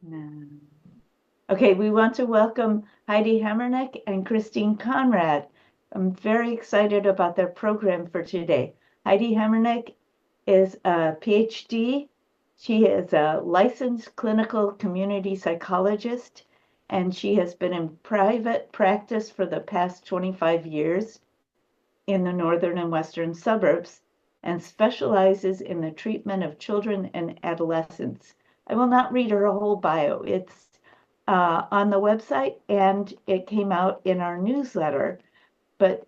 No. Okay, we want to welcome Heidi Hamernik and Christine Konrad. I'm very excited about their program for today. Heidi Hamernik is a PhD. She is a licensed clinical community psychologist, and she has been in private practice for the past 25 years in the northern and western suburbs and specializes in the treatment of children and adolescents. I will not read her whole bio. It's on the website and it came out in our newsletter. But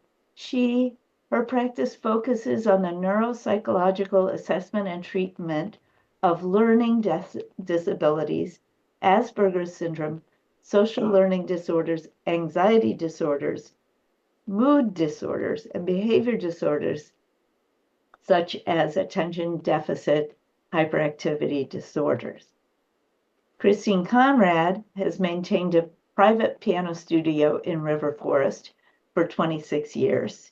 her practice focuses on the neuropsychological assessment and treatment of learning disabilities, Asperger's syndrome, social learning disorders, anxiety disorders, mood disorders, and behavior disorders, such as attention deficit hyperactivity disorders. Christine Konrad has maintained a private piano studio in River Forest for 26 years,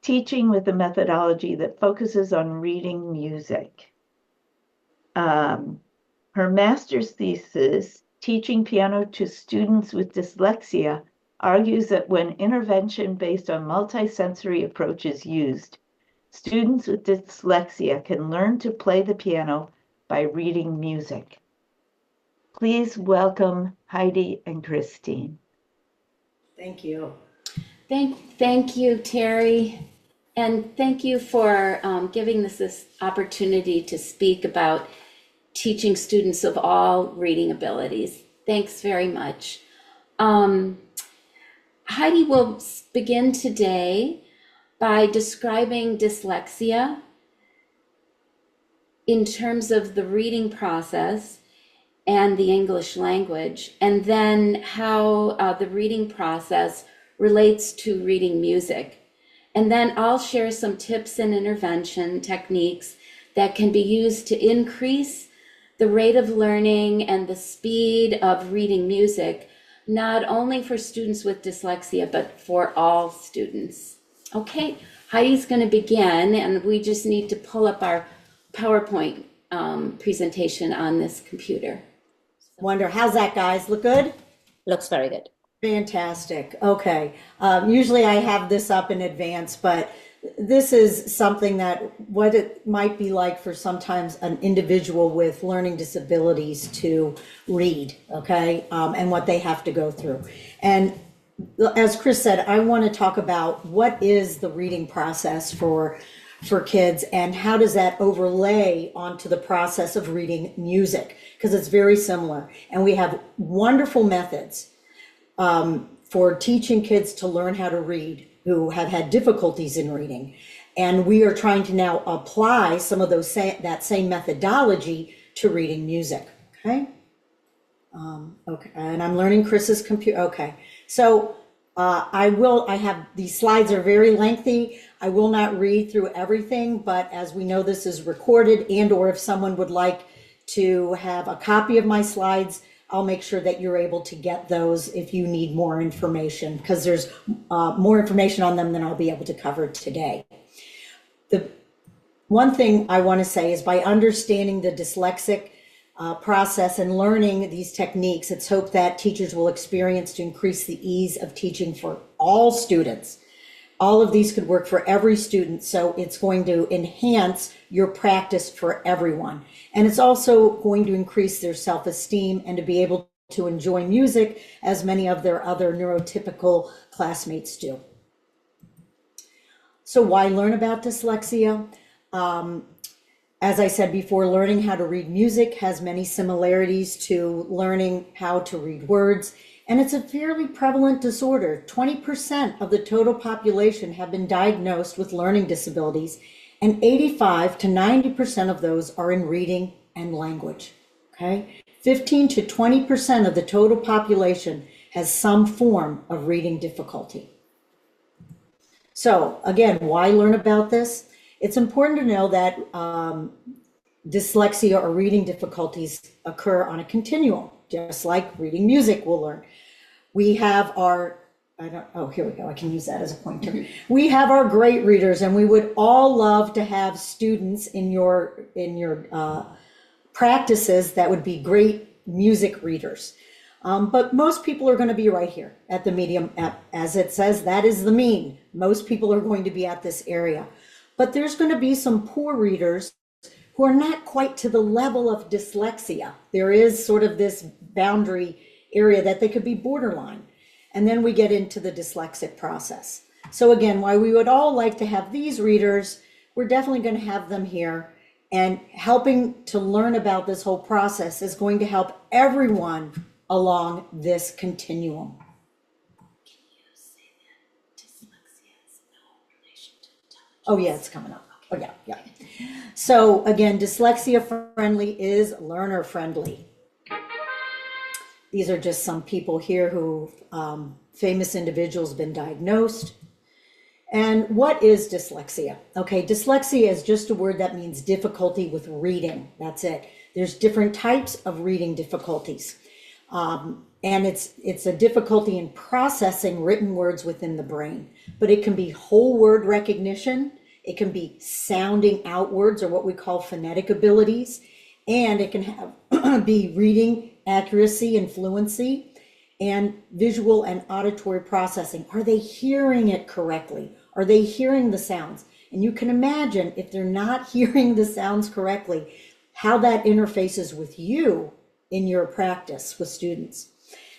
teaching with a methodology that focuses on reading music. Her master's thesis, Teaching Piano to Students with Dyslexia, argues that when intervention based on multisensory approach is used, students with dyslexia can learn to play the piano by reading music. Please welcome Heidi and Christine. Thank you. Thank you, Terry. And thank you for giving us this opportunity to speak about teaching students of all reading abilities. Thanks very much. Heidi will begin today by describing dyslexia in terms of the reading process and the English language, and then how the reading process relates to reading music. And then I'll share some tips and intervention techniques that can be used to increase the rate of learning and the speed of reading music, not only for students with dyslexia, but for all students. Okay, Heidi's going to begin, and we just need to pull up our PowerPoint presentation on this computer. Wonder, how's that, guys? Look good? Looks very good. Fantastic. Okay. Usually I have this up in advance, but this is something that what it might be like for sometimes an individual with learning disabilities to read, okay, and what they have to go through. And as Chris said, I want to talk about what is the reading process for kids and how does that overlay onto the process of reading music, because it's very similar. And we have wonderful methods for teaching kids to learn how to read who have had difficulties in reading. And we are trying to now apply some of those that same methodology to reading music, okay? Okay, and I'm learning Chris's computer, okay. So I have, these slides are very lengthy. I will not read through everything, but as we know, this is recorded, and or if someone would like to have a copy of my slides, I'll make sure that you're able to get those if you need more information, because there's more information on them than I'll be able to cover today. The one thing I want to say is by understanding the dyslexic process and learning these techniques, it's hoped that teachers will experience to increase the ease of teaching for all students. All of these could work for every student, so it's going to enhance your practice for everyone. And it's also going to increase their self-esteem and to be able to enjoy music as many of their other neurotypical classmates do. So why learn about dyslexia? As I said before, learning how to read music has many similarities to learning how to read words. And it's a fairly prevalent disorder. 20% of the total population have been diagnosed with learning disabilities, and 85 to 90% of those are in reading and language, okay? 15 to 20% of the total population has some form of reading difficulty. So again, why learn about this? It's important to know that dyslexia or reading difficulties occur on a continuum, just like reading music will learn. We have our, here we go, I can use that as a pointer. We have our great readers, and we would all love to have students in your practices that would be great music readers. But most people are going to be right here at the medium, as it says, that is the mean. Most people are going to be at this area. But there's going to be some poor readers who are not quite to the level of dyslexia. There is sort of this boundary area that they could be borderline. And then we get into the dyslexic process. So again, while we would all like to have these readers, we're definitely going to have them here. And helping to learn about this whole process is going to help everyone along this continuum. Can you say that dyslexia has no relation to intelligence? Oh yeah, it's coming up. Oh yeah. So again, dyslexia friendly is learner friendly. These are just some people here who, famous individuals, been diagnosed. And what is dyslexia? Okay, dyslexia is just a word that means difficulty with reading. That's it. There's different types of reading difficulties. And it's a difficulty in processing written words within the brain. But it can be whole word recognition. It can be sounding out words, or what we call phonetic abilities. And it can have be reading accuracy and fluency, and visual and auditory processing. Are they hearing it correctly? Are they hearing the sounds? And you can imagine, if they're not hearing the sounds correctly, how that interfaces with you in your practice with students.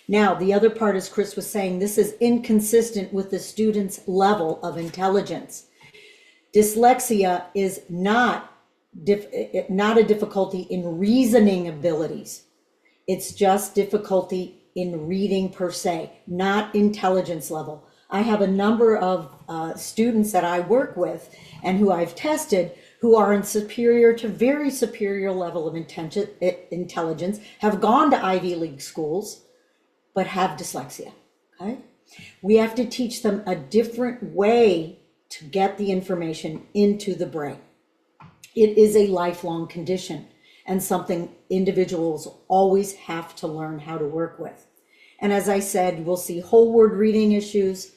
Now, the other part, as Chris was saying, this is inconsistent with the student's level of intelligence. Dyslexia is not a difficulty in reasoning abilities. It's just difficulty in reading per se, not intelligence level. I have a number of students that I work with and who I've tested who are in superior to very superior level of intelligence, have gone to Ivy League schools, but have dyslexia, okay? We have to teach them a different way to get the information into the brain. It is a lifelong condition and something individuals always have to learn how to work with. And as I said, we'll see whole word reading issues,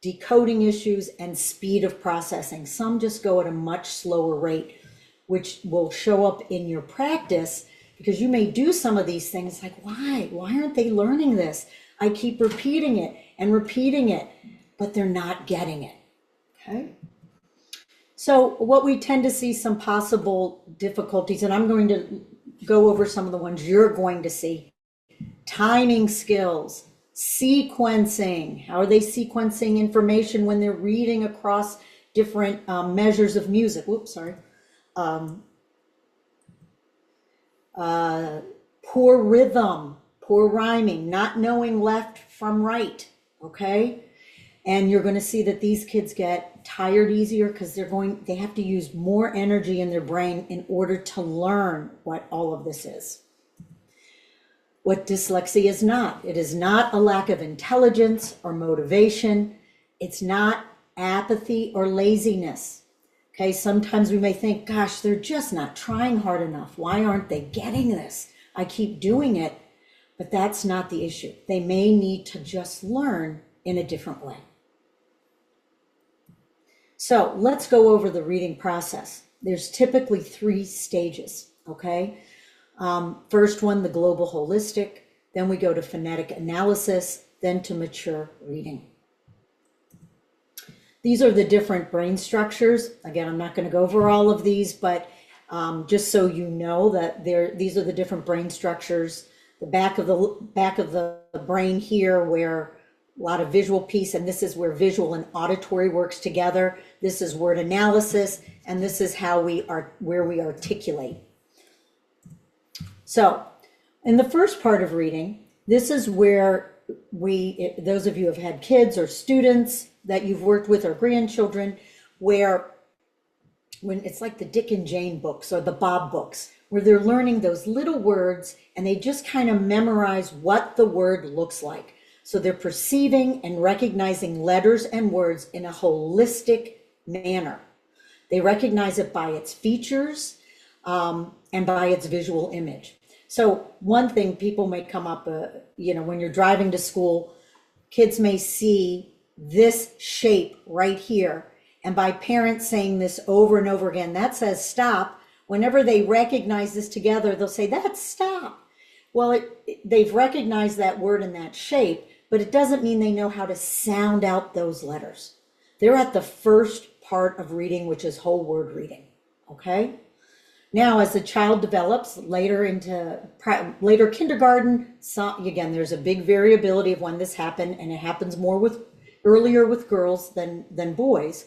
decoding issues, and speed of processing. Some just go at a much slower rate, which will show up in your practice, because you may do some of these things like, why aren't they learning this? I keep repeating it, but they're not getting it, okay? So what we tend to see some possible difficulties, and I'm going to go over some of the ones you're going to see. Timing skills, sequencing. How are they sequencing information when they're reading across different measures of music? Whoops, sorry. Poor rhythm, poor rhyming, not knowing left from right, okay? And you're going to see that these kids get tired easier because they have to use more energy in their brain in order to learn what all of this is. What dyslexia is not. It is not a lack of intelligence or motivation. It's not apathy or laziness. Okay, sometimes we may think, gosh, they're just not trying hard enough. Why aren't they getting this? I keep doing it, but that's not the issue. They may need to just learn in a different way. So let's go over the reading process. There's typically 3 stages, okay? First one, the global holistic, then we go to phonetic analysis, then to mature reading. These are the different brain structures. Again, I'm not going to go over all of these, but just so you know that these are the different brain structures. The back of the brain here, where a lot of visual piece, and this is where visual and auditory works together. This is word analysis, and this is where we articulate. So in the first part of reading, this is where those of you who have had kids or students that you've worked with or grandchildren, when it's like the Dick and Jane books or the Bob books, where they're learning those little words and they just kind of memorize what the word looks like. So they're perceiving and recognizing letters and words in a holistic manner. They recognize it by its features and by its visual image. So one thing people may come up, when you're driving to school, kids may see this shape right here. And by parents saying this over and over again, that says stop. Whenever they recognize this together, they'll say, that's stop. Well, they've recognized that word in that shape, but it doesn't mean they know how to sound out those letters. They're at the first part of reading, which is whole word reading, okay? Now, as the child develops later into later kindergarten, again, there's a big variability of when this happened, and it happens more earlier with girls than boys.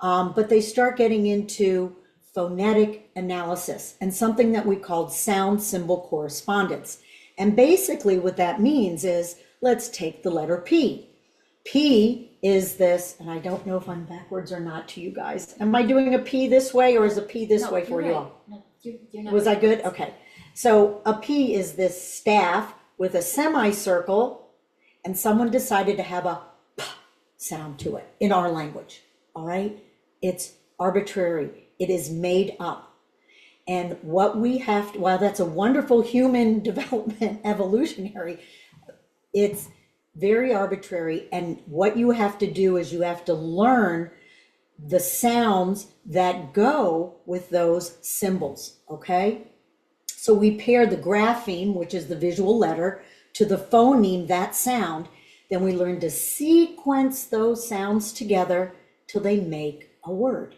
But they start getting into phonetic analysis and something that we called sound symbol correspondence. And basically what that means is, let's take the letter P. P is this, and I don't know if I'm backwards or not to you guys. Am I doing a P this way, or is a P this way for you all? No, you're not. Was I good? Okay. So a P is this staff with a semicircle, and someone decided to have a P sound to it in our language. All right? It's arbitrary. It is made up. And what we have to, while that's a wonderful human development, evolutionary, it's very arbitrary. And what you have to do is you have to learn the sounds that go with those symbols, okay? So we pair the grapheme, which is the visual letter, to the phoneme, that sound. Then we learn to sequence those sounds together till they make a word,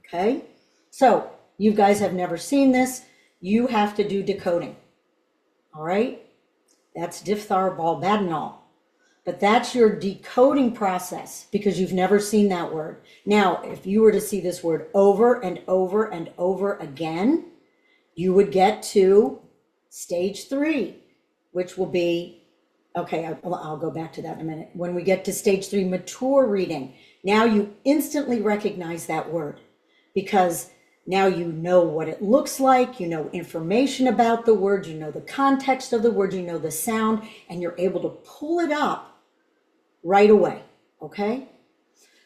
okay? So you guys have never seen this. You have to do decoding, all right? That's diphthongylbadenol. But that's your decoding process because you've never seen that word. Now, if you were to see this word over and over and over again, you would get to stage 3, which will be, okay, I'll go back to that in a minute. When we get to stage 3, mature reading, now you instantly recognize that word because now you know what it looks like, you know information about the word, you know the context of the word, you know the sound, and you're able to pull it up right away, okay?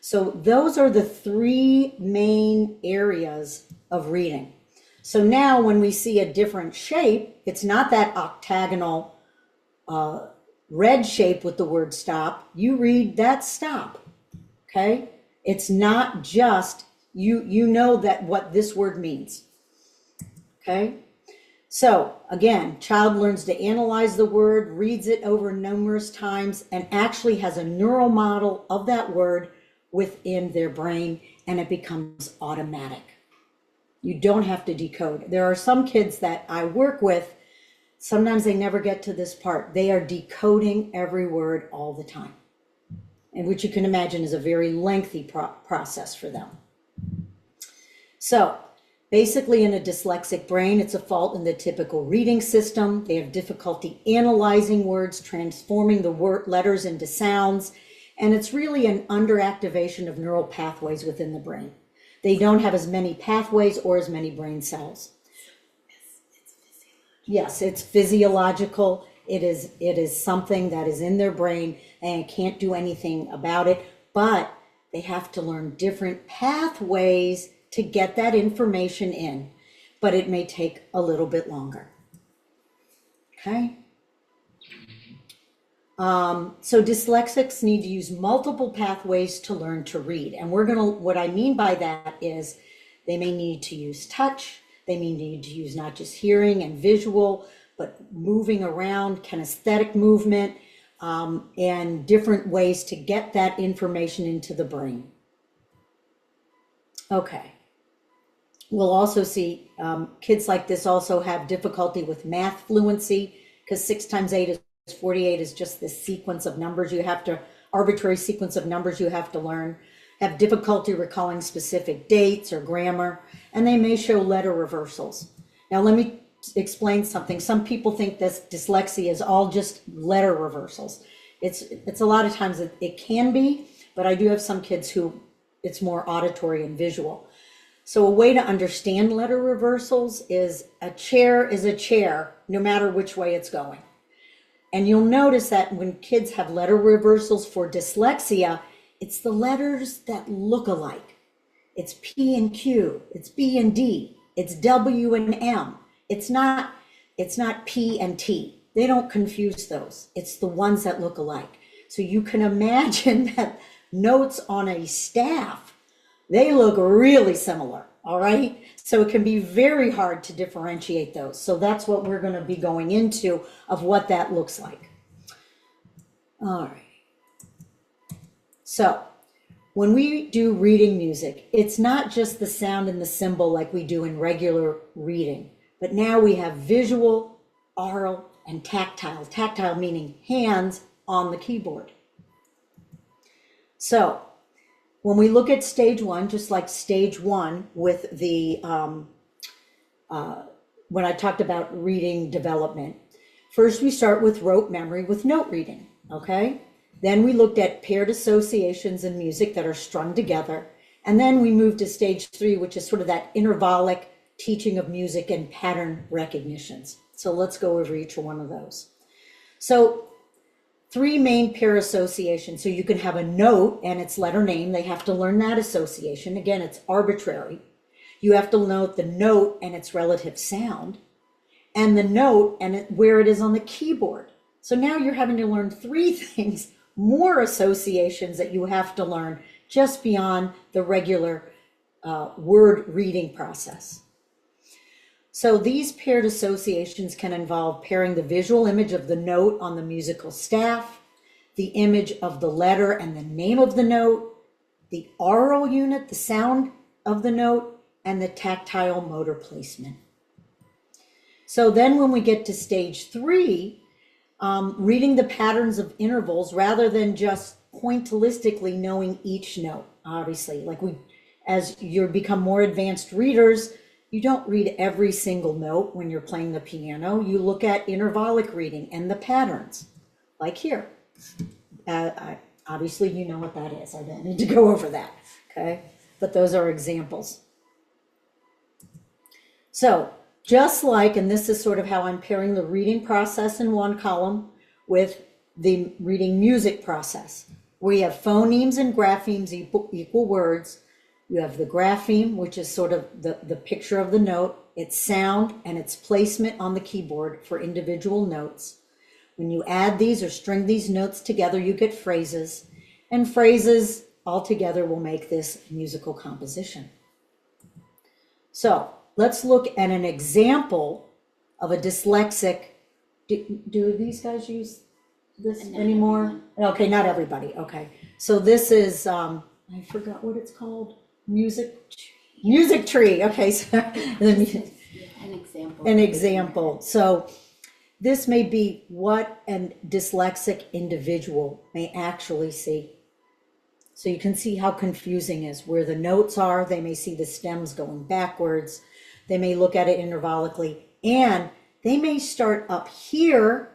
So those are the 3 main areas of reading. So now when we see a different shape, it's not that octagonal red shape with the word stop. You read that stop, okay? It's not just, you know that what this word means, okay? So again, child learns to analyze the word, reads it over numerous times, and actually has a neural model of that word within their brain, and it becomes automatic. You don't have to decode. There are some kids that I work with, sometimes they never get to this part. They are decoding every word all the time, and which you can imagine is a very lengthy process for them. So basically, in a dyslexic brain, it's a fault in the typical reading system. They have difficulty analyzing words, transforming the letters into sounds, and it's really an underactivation of neural pathways within the brain. They don't have as many pathways or as many brain cells. Yes, it's physiological. It is something that is in their brain and can't do anything about it, but they have to learn different pathways to get that information in, but it may take a little bit longer. Okay. So dyslexics need to use multiple pathways to learn to read. And what I mean by that is they may need to use touch. They may need to use not just hearing and visual, but moving around, kinesthetic movement, and different ways to get that information into the brain. Okay. We'll also see kids like this also have difficulty with math fluency because 6 times 8 is 48 is just this sequence of numbers arbitrary sequence of numbers you have to learn, have difficulty recalling specific dates or grammar, and they may show letter reversals. Now let me explain something. Some people think this dyslexia is all just letter reversals. It's a lot of times it can be, but I do have some kids who it's more auditory and visual. So a way to understand letter reversals is a chair is a chair, no matter which way it's going. And you'll notice that when kids have letter reversals for dyslexia, it's the letters that look alike. It's P and Q, it's B and D, it's W and M. It's not P and T. They don't confuse those. It's the ones that look alike. So you can imagine that notes on a staff, they look really similar. all right? So it can be very hard to differentiate those. So that's what we're going to be going into of what that looks like. All right. So when we do reading music, it's not just the sound and the symbol like we do in regular reading, but now we have visual, oral, and tactile. Tactile meaning hands on the keyboard. So when we look at stage one, just like stage one with the, when I talked about reading development, first we start with rote memory with note reading, okay? Then we looked at paired associations in music that are strung together. And then we moved to stage three, which is sort of that intervallic teaching of music and pattern recognitions. So let's go over each one of those. So three main pair associations. So you can have a note and its letter name. They have to learn that association. Again, it's arbitrary. You have to note the note and its relative sound, and the note and where it is on the keyboard. So now you're having to learn three things, more associations that you have to learn just beyond the regular word reading process. So these paired associations can involve pairing the visual image of the note on the musical staff, the image of the letter and the name of the note, the aural unit, the sound of the note, and the tactile motor placement. So then when we get to stage three, reading the patterns of intervals rather than just pointillistically knowing each note, obviously, like as you become more advanced readers, you don't read every single note when you're playing the piano. You look at intervallic reading and the patterns, like here. Obviously, you know what that is. I don't need to go over that, okay? But those are examples. So just like, and this is sort of how I'm pairing the reading process in one column with the reading music process. We have phonemes and graphemes equal words. You have the grapheme, which is sort of the picture of the note, its sound, and its placement on the keyboard for individual notes. When you add these or string these notes together, you get phrases, and phrases altogether will make this musical composition. So let's look at an example of a dyslexic. Do these guys use this anymore? Okay, not everybody. Okay, so this is, I forgot what it's called. Music tree. Okay, so an example. So this may be what a dyslexic individual may actually see. So you can see how confusing is where the notes are. They may see the stems going backwards. They may look at it intervallically, and they may start up here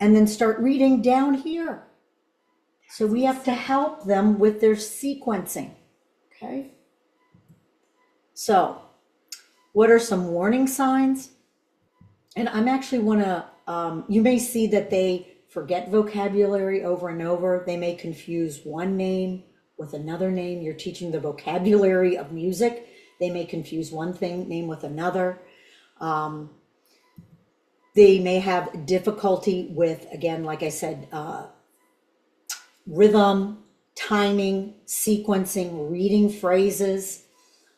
and then start reading down here. So we have to help them with their sequencing. Okay. So what are some warning signs? And I'm actually you may see that they forget vocabulary over and over. They may confuse one name with another name. You're teaching the vocabulary of music. They may confuse one name with another. They may have difficulty with, again, like I said, rhythm, timing, sequencing, reading phrases,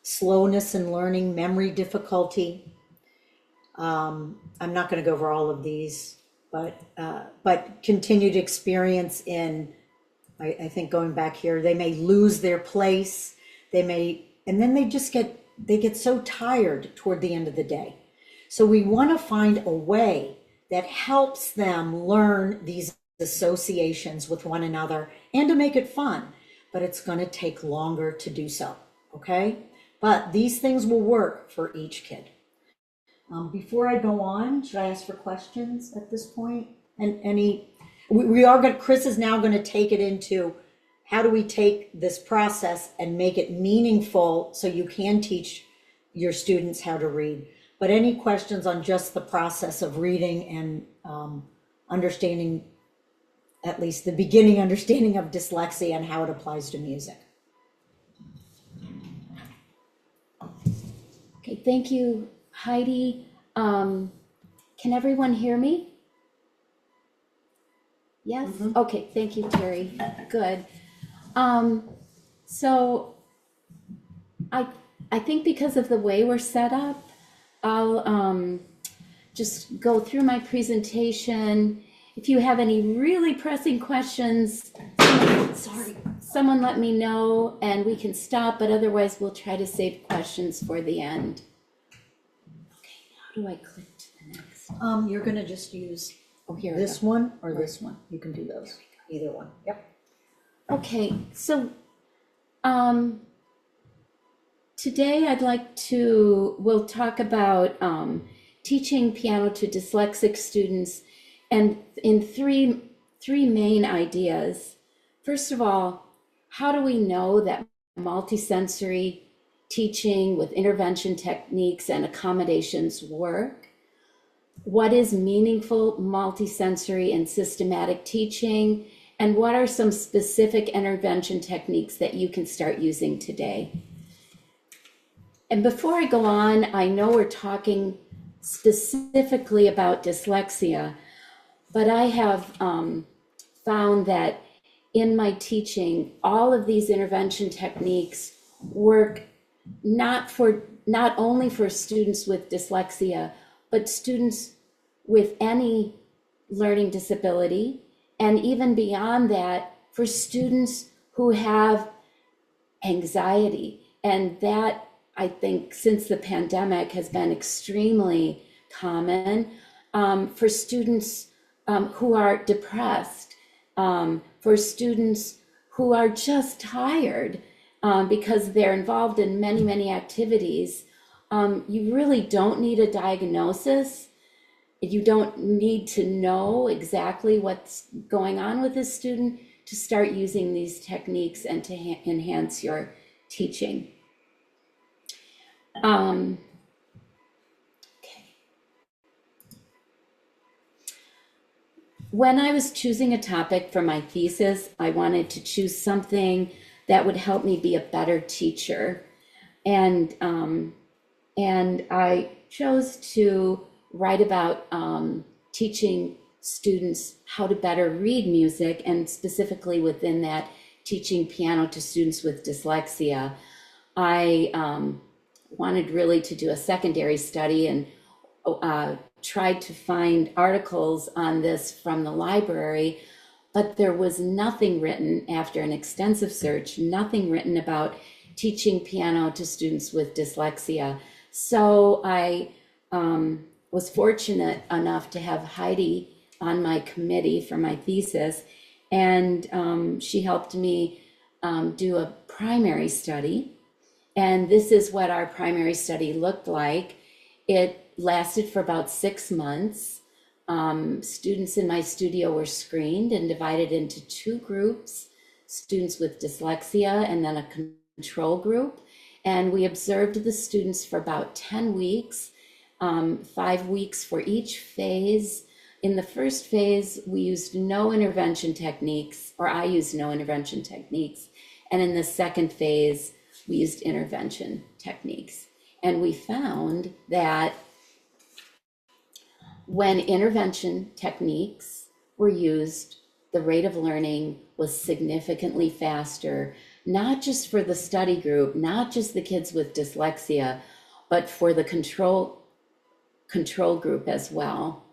slowness in learning, memory difficulty. I'm not going to go over all of these, but continued experience in, I think going back here, they may lose their place. They may, and then they get so tired toward the end of the day. So we want to find a way that helps them learn these associations with one another and to make it fun, but it's going to take longer to do so, okay? But these things will work for each kid. Before I go on, should I ask for questions at this point? And Chris is now going to take it into how do we take this process and make it meaningful so you can teach your students how to read. But any questions on just the process of reading and understanding, at least the beginning understanding of dyslexia and how it applies to music? Okay, thank you, Heidi. Can everyone hear me? Yes? Mm-hmm. Okay, thank you, Terry. Good. So I I think because of the way we're set up, I'll just go through my presentation. If you have any really pressing questions, someone let me know and we can stop, but otherwise we'll try to save questions for the end. Okay, how do I click to the next? You're gonna just use Here this one or this one. You can do those, either one. Yep. Okay, so today we'll talk about teaching piano to dyslexic students, and in three main ideas. First of all, how do we know that multisensory teaching with intervention techniques and accommodations work? What is meaningful multisensory and systematic teaching? And what are some specific intervention techniques that you can start using today? And before I go on, I know we're talking specifically about dyslexia, but I have found that in my teaching, all of these intervention techniques work not only for students with dyslexia, but students with any learning disability, and even beyond that, for students who have anxiety. And that, I think, since the pandemic has been extremely common, for students who are depressed, for students who are just tired because they're involved in many, many activities. You really don't need a diagnosis. You don't need to know exactly what's going on with this student to start using these techniques and to enhance your teaching. Okay. When I was choosing a topic for my thesis, I wanted to choose something that would help me be a better teacher. And I chose to write about teaching students how to better read music, and specifically within that, teaching piano to students with dyslexia. I wanted really to do a secondary study and tried to find articles on this from the library, but there was nothing written after an extensive search, nothing written about teaching piano to students with dyslexia. So I was fortunate enough to have Heidi on my committee for my thesis, and she helped me do a primary study. And this is what our primary study looked like. It lasted for about 6 months. Students in my studio were screened and divided into 2 groups, students with dyslexia and then a control group. And we observed the students for about 10 weeks, 5 weeks for each phase. In the first phase, we used no intervention techniques, or I used no intervention techniques. And in the second phase, we used intervention techniques. And we found that when intervention techniques were used, the rate of learning was significantly faster, not just for the study group, not just the kids with dyslexia, but for the control group as well.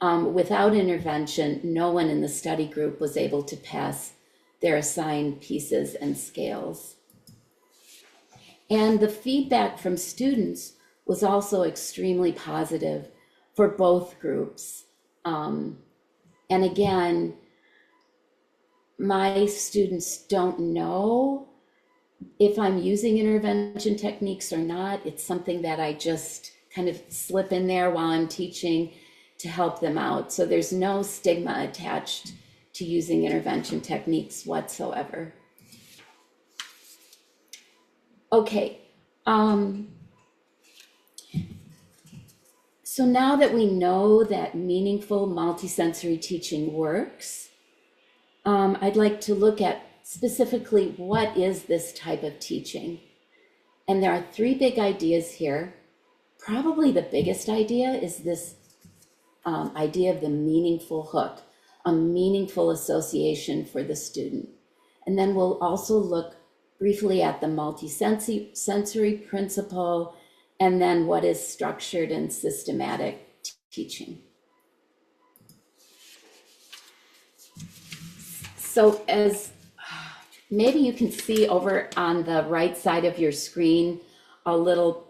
Without intervention, no one in the study group was able to pass their assigned pieces and scales. And the feedback from students was also extremely positive for both groups. And again, my students don't know if I'm using intervention techniques or not. It's something that I just kind of slip in there while I'm teaching to help them out. So there's no stigma attached to using intervention techniques whatsoever. Okay. So now that we know that meaningful multisensory teaching works, I'd like to look at specifically what is this type of teaching. And there are 3 big ideas here. Probably the biggest idea is this idea of the meaningful hook, a meaningful association for the student. And then we'll also look briefly at the multisensory principle, and then what is structured and systematic teaching. So as maybe you can see over on the right side of your screen, a little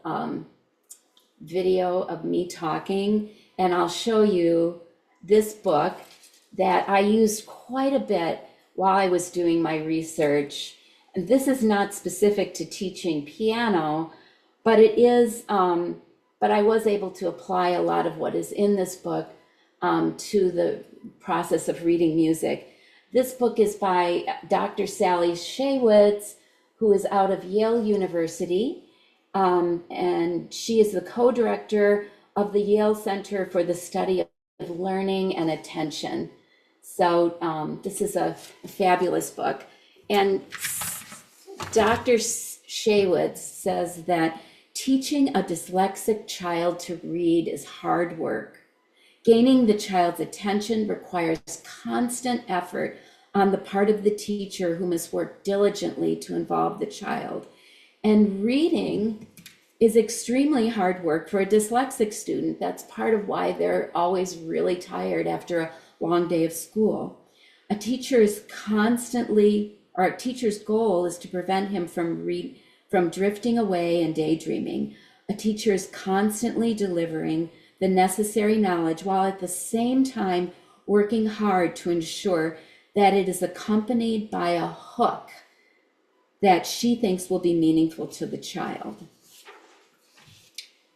video of me talking, and I'll show you this book that I used quite a bit while I was doing my research. And this is not specific to teaching piano, but it is, but I was able to apply a lot of what is in this book to the process of reading music. This book is by Dr. Sally Shaywitz, who is out of Yale University, and she is the co-director of the Yale Center for the Study of Learning and Attention. So this is a fabulous book. And Dr. Shaywitz says that teaching a dyslexic child to read is hard work. Gaining the child's attention requires constant effort on the part of the teacher, who must work diligently to involve the child. And reading is extremely hard work for a dyslexic student. That's part of why they're always really tired after a long day of school. A teacher's goal is to prevent him from drifting away and daydreaming. A teacher is constantly delivering the necessary knowledge while at the same time working hard to ensure that it is accompanied by a hook that she thinks will be meaningful to the child.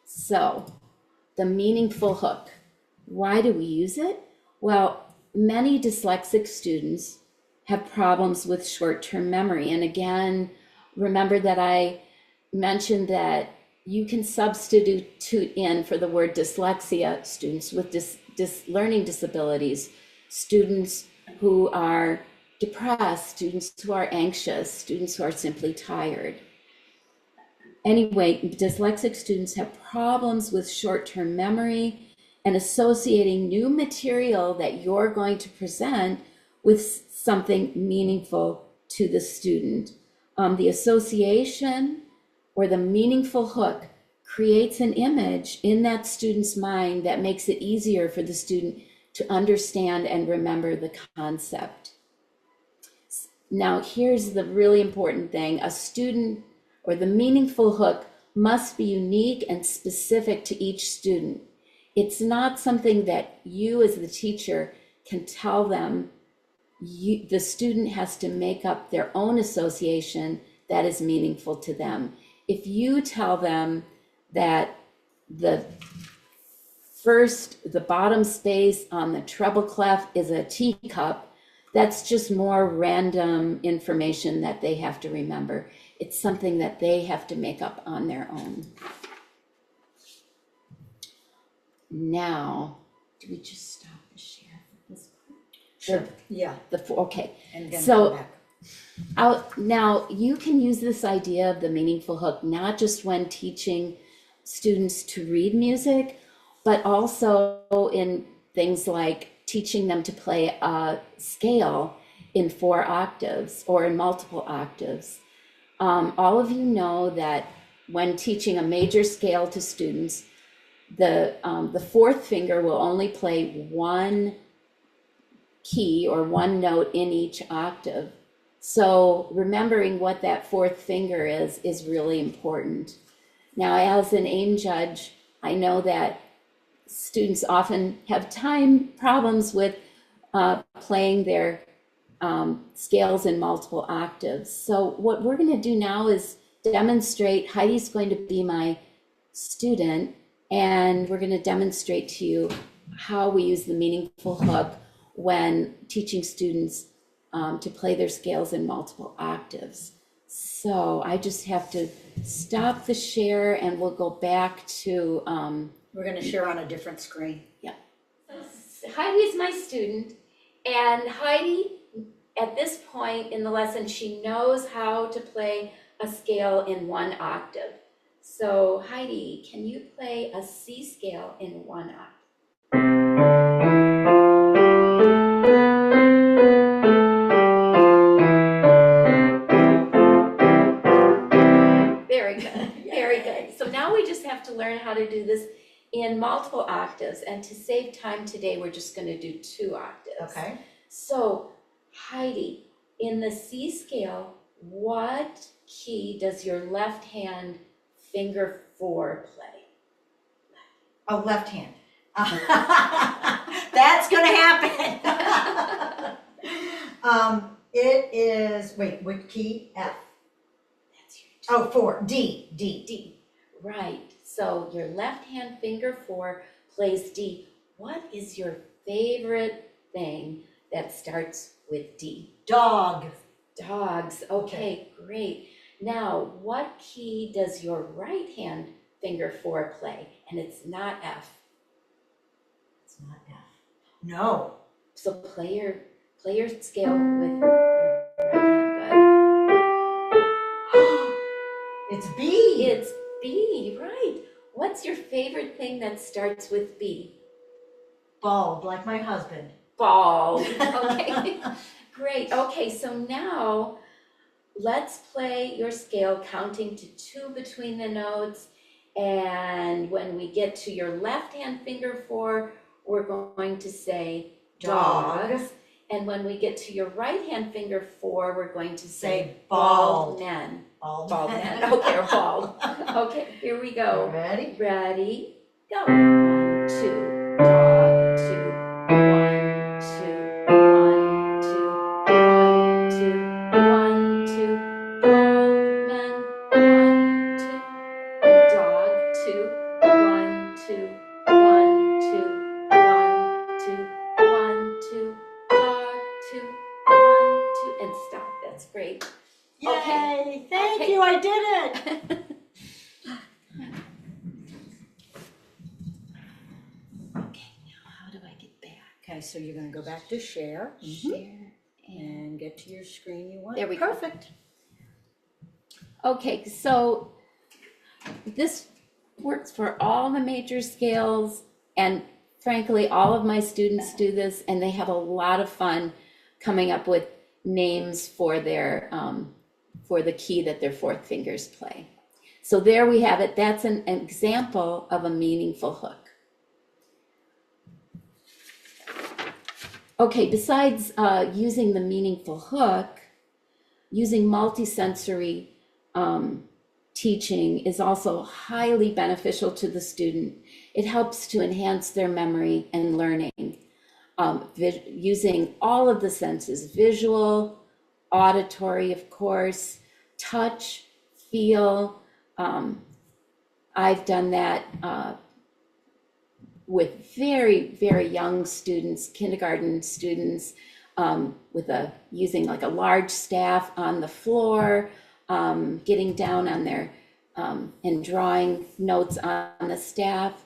So, the meaningful hook. Why do we use it? Well, many dyslexic students have problems with short-term memory. And again, remember that I mentioned that you can substitute in for the word dyslexia students with learning disabilities, students who are depressed, students who are anxious, students who are simply tired. Anyway, dyslexic students have problems with short-term memory and associating new material that you're going to present with something meaningful to the student. The association or the meaningful hook creates an image in that student's mind that makes it easier for the student to understand and remember the concept. Now, here's the really important thing. A student or the meaningful hook must be unique and specific to each student. It's not something that you as the teacher can tell them. The student has to make up their own association that is meaningful to them. If you tell them that the bottom space on the treble clef is a teacup, that's just more random information that they have to remember. It's something that they have to make up on their own. Now, do we just stop the share for this part? Sure. Yeah. Okay. And then so come back. Now you can use this idea of the meaningful hook, not just when teaching students to read music, but also in things like teaching them to play a scale in 4 octaves or in multiple octaves. All of you know that when teaching a major scale to students, the 4th finger will only play one key or one note in each octave. So remembering what that 4th finger is really important. Now, as an AIM judge, I know that students often have time problems with playing their scales in multiple octaves. So what we're going to do now is demonstrate. Heidi's going to be my student, and we're going to demonstrate to you how we use the meaningful hook when teaching students to play their scales in multiple octaves. So I just have to stop the share and we'll go back to... We're going to share on a different screen. Yeah. Heidi is my student, and Heidi, at this point in the lesson, she knows how to play a scale in 1 octave. So Heidi, can you play a C scale in 1 octave? then multiple octaves. And to save time today, we're just going to do 2 octaves. Okay. So Heidi, in the C scale, what key does your left hand finger 4 play? Oh, left hand. That's gonna happen. It is, wait, what key? F. That's your 2. Oh, 4. D. D. Right. So your left hand finger 4 plays D. What is your favorite thing that starts with D? Dog. Dogs. Okay, great. Now, what key does your right hand finger 4 play? And it's not F. It's not F. No. So play your scale with your right hand. Good. It's B. It's B, right. What's your favorite thing that starts with B? Bald, like my husband. Bald. Okay, great. Okay, so now let's play your scale counting to 2 between the notes. And when we get to your left hand finger 4, we're going to say Dog. dogs. And when we get to your right hand finger 4, we're going to say bald. bald men. Bald. Bald men. Okay, or bald. Okay, here we go. Ready? Ready? Go. 1, 2, dog, 2, 1, 2, 1, 2, 1, 2, 1, 2, bald men, 1, 2, and dog, 2, 1, 2, 1, 2, 1, 2, 1, 2, dog, 2, 1, 2, and stop. That's great. Yay! Okay. Thank Okay. you, I did it! Okay, now how do I get back? Okay, so you're gonna go back to share. Share and And get to your screen you want. there we go. Perfect. Okay, so this works for all the major scales, and frankly, all of my students do this, and they have a lot of fun coming up with names for their for the key that their 4th fingers play. So there we have it. That's an example of a meaningful hook. Okay, besides using the meaningful hook, using multisensory teaching is also highly beneficial to the student. It helps to enhance their memory and learning. Using all of the senses, visual, auditory, of course, touch, feel. I've done that with very, very young students, kindergarten students, using like a large staff on the floor, getting down on their, and drawing notes on the staff,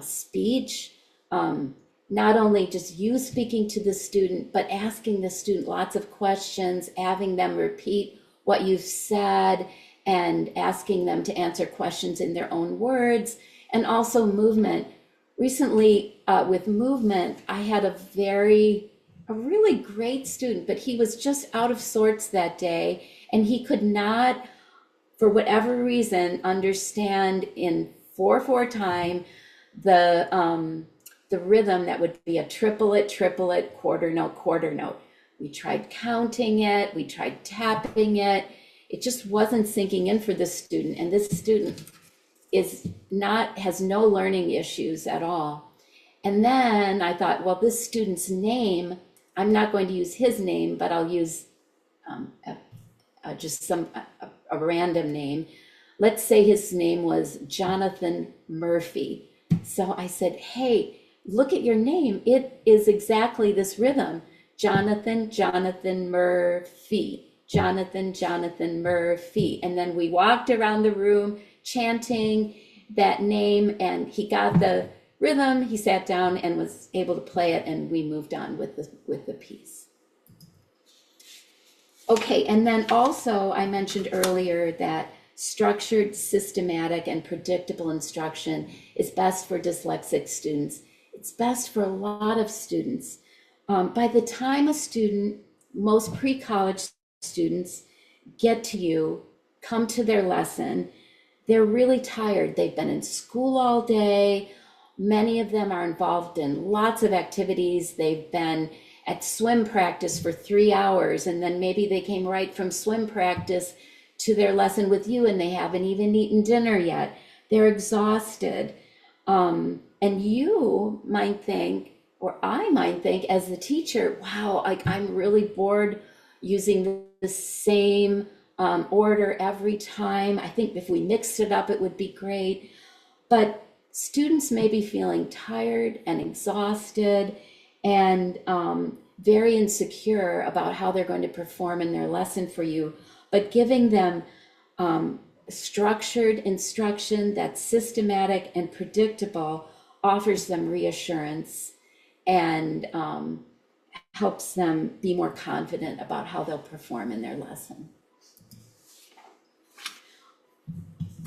speech, not only just you speaking to the student, but asking the student lots of questions, having them repeat what you've said, and asking them to answer questions in their own words, and also movement. Recently, with movement, I had a really great student, but he was just out of sorts that day, and he could not, for whatever reason, understand in 4/4 time the rhythm that would be a triplet, triplet, quarter note, quarter note. We tried counting it, we tried tapping it. It just wasn't sinking in for this student, and this student has no learning issues at all. And then I thought, well, this student's name, I'm not going to use his name, but I'll use a random name. Let's say his name was Jonathan Murphy. So I said, hey, look at your name. It is exactly this rhythm. Jonathan, Jonathan Murphy. Jonathan, Jonathan Murphy. And then we walked around the room chanting that name, and he got the rhythm. He sat down and was able to play it, and we moved on with the piece. Okay, and then also I mentioned earlier that structured, systematic, and predictable instruction is best for dyslexic students. It's best for a lot of students. By the time a student, most pre-college students, get to you, come to their lesson, they're really tired. They've been in school all day. Many of them are involved in lots of activities. They've been at swim practice for 3 hours, and then maybe they came right from swim practice to their lesson with you and they haven't even eaten dinner yet. They're exhausted. And you might think, or I might think as the teacher, wow, like I'm really bored using the same order every time. I think if we mixed it up, it would be great. But students may be feeling tired and exhausted and very insecure about how they're going to perform in their lesson for you. But giving them structured instruction that's systematic and predictable offers them reassurance and helps them be more confident about how they'll perform in their lesson.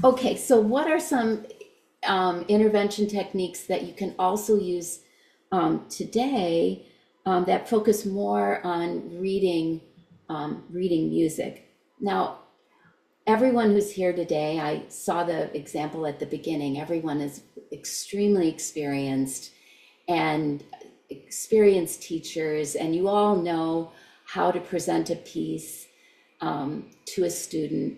Okay, so what are some intervention techniques that you can also use today that focus more on reading music? Now, everyone who's here today, I saw the example at the beginning, everyone is extremely experienced and experienced teachers, and you all know how to present a piece to a student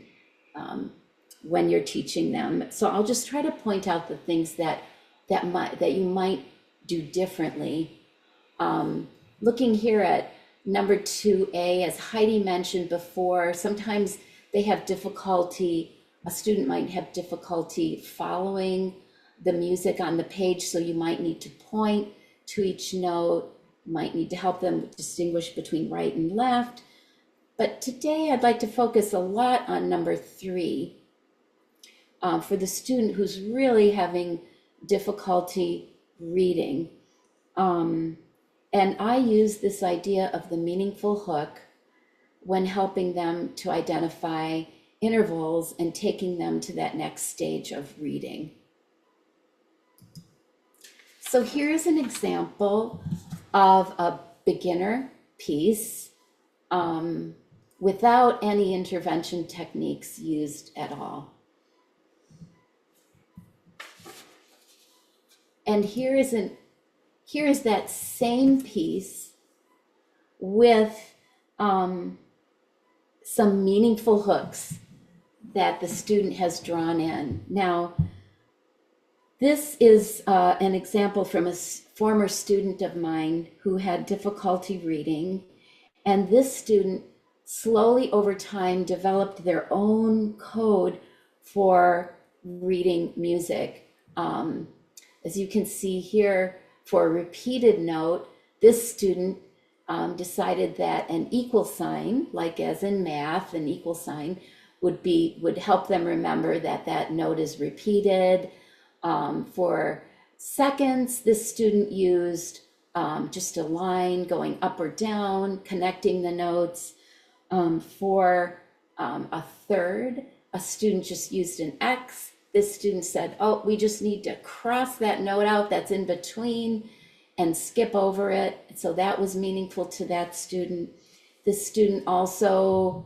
when you're teaching them. So I'll just try to point out the things that you might do differently. Looking here at number 2A, as Heidi mentioned before, sometimes they have difficulty, a student might have difficulty following the music on the page, so you might need to point to each note, might need to help them distinguish between right and left. But today I'd like to focus a lot on number 3, for the student who's really having difficulty reading. And I use this idea of the meaningful hook when helping them to identify intervals and taking them to that next stage of reading. So here's an example of a beginner piece without any intervention techniques used at all. And here is that same piece with some meaningful hooks that the student has drawn in. Now, this is an example from a former student of mine who had difficulty reading, and this student slowly over time developed their own code for reading music. As you can see here, for a repeated note, this student decided that an equal sign, like as in math, an equal sign would help them remember that that note is repeated. For seconds, this student used just a line going up or down, connecting the notes. For a third, a student just used an X. This student said, oh, we just need to cross that note out that's in between and skip over it. So that was meaningful to that student. This student also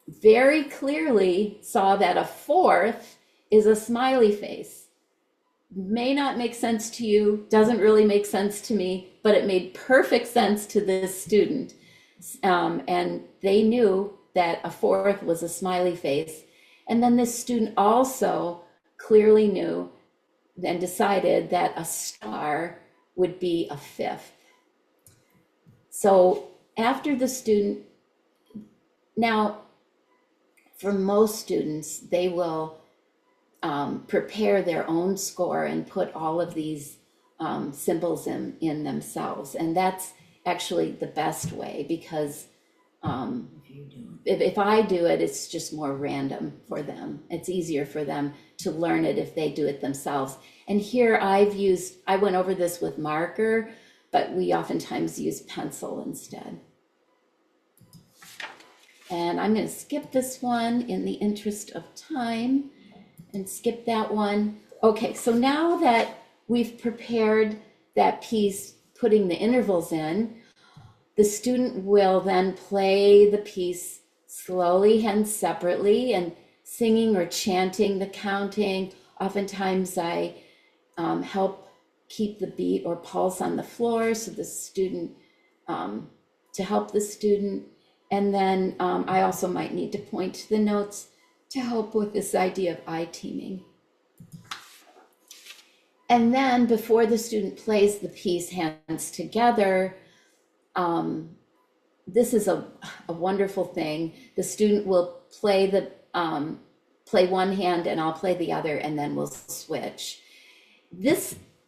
very clearly saw that a fourth is a smiley face. May not make sense to you, doesn't really make sense to me, but it made perfect sense to this student. And they knew that a fourth was a smiley face. And then this student also clearly knew and decided that a star would be a fifth. So after the student, now for most students, they will prepare their own score and put all of these symbols in themselves. And that's actually the best way, because if I do it, it's just more random for them. It's easier for them to learn it if they do it themselves. And here I went over this with marker, but we oftentimes use pencil instead. And I'm going to skip this one in the interest of time and skip that one. Okay, so now that we've prepared that piece, putting the intervals in, the student will then play the piece slowly and separately and singing or chanting the counting. Oftentimes I help keep the beat or pulse on the floor, so the student, to help the student. And then I also might need to point to the notes to help with this idea of eye teaming. And then before the student plays the piece hands together, this is a wonderful thing. The student will play play one hand and I'll play the other, and then we'll switch.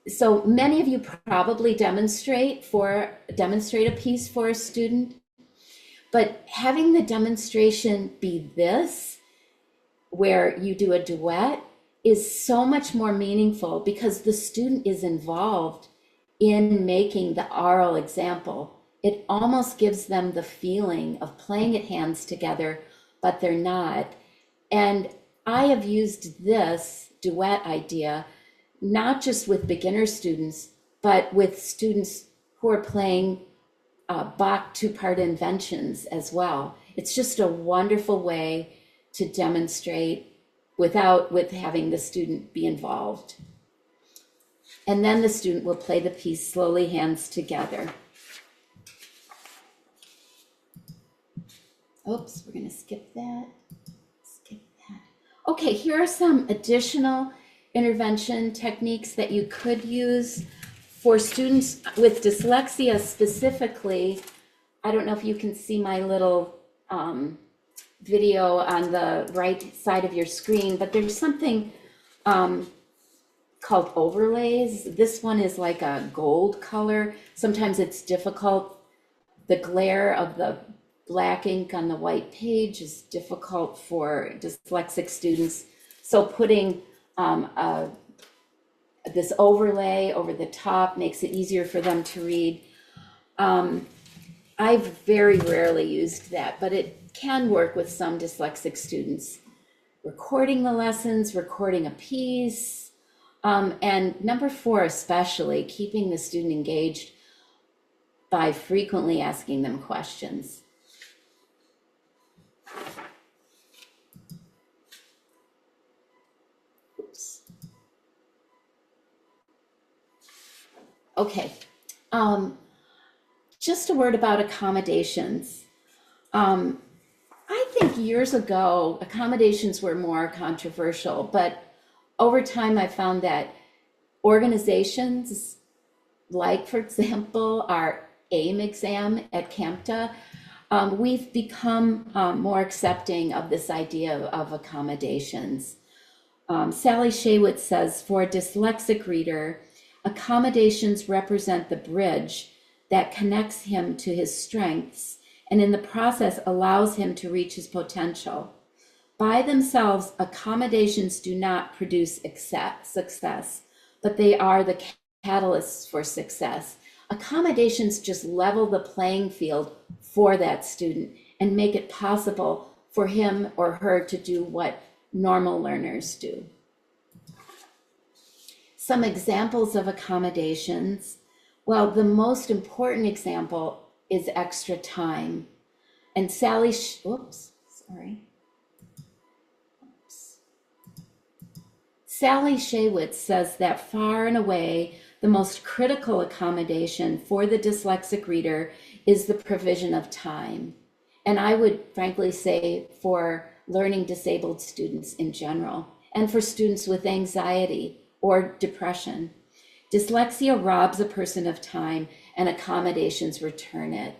So many of you probably demonstrate a piece for a student, but having the demonstration be this, where you do a duet, is so much more meaningful because the student is involved in making the oral example. It almost gives them the feeling of playing it hands together, but they're not. And I have used this duet idea not just with beginner students, but with students who are playing Bach two-part inventions as well. It's just a wonderful way to demonstrate with having the student be involved. And then the student will play the piece slowly, hands together. Oops, we're gonna skip that. Okay, here are some additional intervention techniques that you could use for students with dyslexia specifically. I don't know if you can see my little video on the right side of your screen, but there's something called overlays. This one is like a gold color. Sometimes it's difficult. The glare of the black ink on the white page is difficult for dyslexic students. So putting this overlay over the top makes it easier for them to read. I've very rarely used that, but it can work with some dyslexic students. Recording the lessons, recording a piece, and number 4 especially, keeping the student engaged by frequently asking them questions. Oops. Okay, just a word about accommodations. I think years ago, accommodations were more controversial, but over time I found that organizations, like for example, our AIM exam at CAMTA, we've become more accepting of this idea of accommodations. Sally Shaywitz says, for a dyslexic reader, accommodations represent the bridge that connects him to his strengths and in the process allows him to reach his potential. By themselves, accommodations do not produce success, but they are the catalysts for success. Accommodations just level the playing field for that student and make it possible for him or her to do what normal learners do. Some examples of accommodations. Well, the most important example is extra time. And Sally Shaywitz says that far and away, the most critical accommodation for the dyslexic reader is the provision of time. And I would frankly say for learning disabled students in general, and for students with anxiety or depression. Dyslexia robs a person of time and accommodations return it.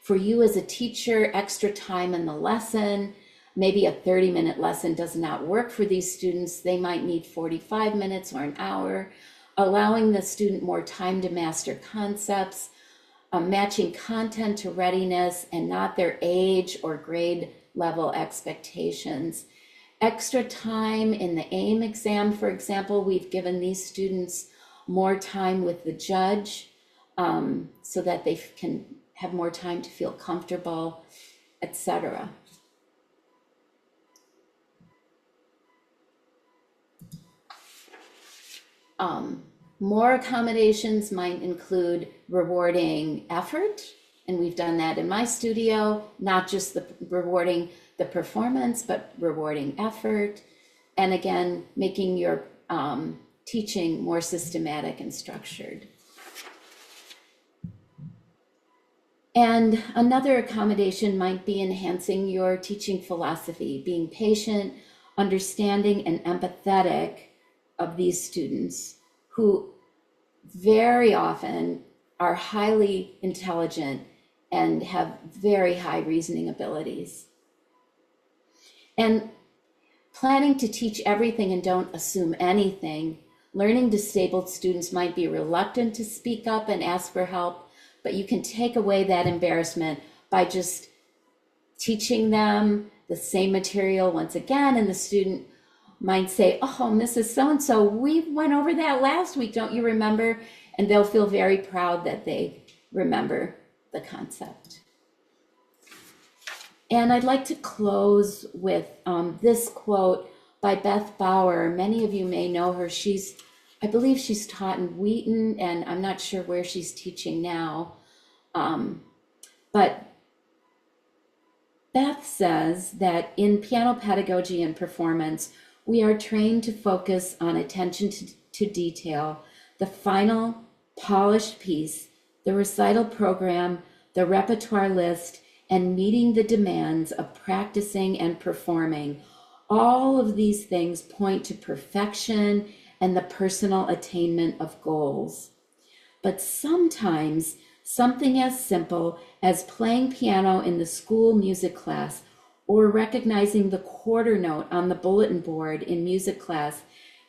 For you as a teacher, extra time in the lesson, maybe a 30-minute lesson does not work for these students. They might need 45 minutes or an hour, allowing the student more time to master concepts, matching content to readiness and not their age or grade level expectations. Extra time in the AIM exam, for example, we've given these students more time with the judge so that they can have more time to feel comfortable, etc. More accommodations might include rewarding effort, and we've done that in my studio, not just rewarding the performance, but rewarding effort. And again, making your teaching more systematic and structured. And another accommodation might be enhancing your teaching philosophy, being patient, understanding, and empathetic of these students who very often are highly intelligent and have very high reasoning abilities. And planning to teach everything and don't assume anything. Learning disabled students might be reluctant to speak up and ask for help, but you can take away that embarrassment by just teaching them the same material once again, and the student might say, oh, Mrs. So-and-so, we went over that last week, don't you remember? And they'll feel very proud that they remember the concept. And I'd like to close with this quote by Beth Bauer. Many of you may know her. I believe she's taught in Wheaton, and I'm not sure where she's teaching now. But Beth says that in piano pedagogy and performance, we are trained to focus on attention to detail, the final polished piece, the recital program, the repertoire list, and meeting the demands of practicing and performing. All of these things point to perfection and the personal attainment of goals. But sometimes something as simple as playing piano in the school music class or recognizing the quarter note on the bulletin board in music class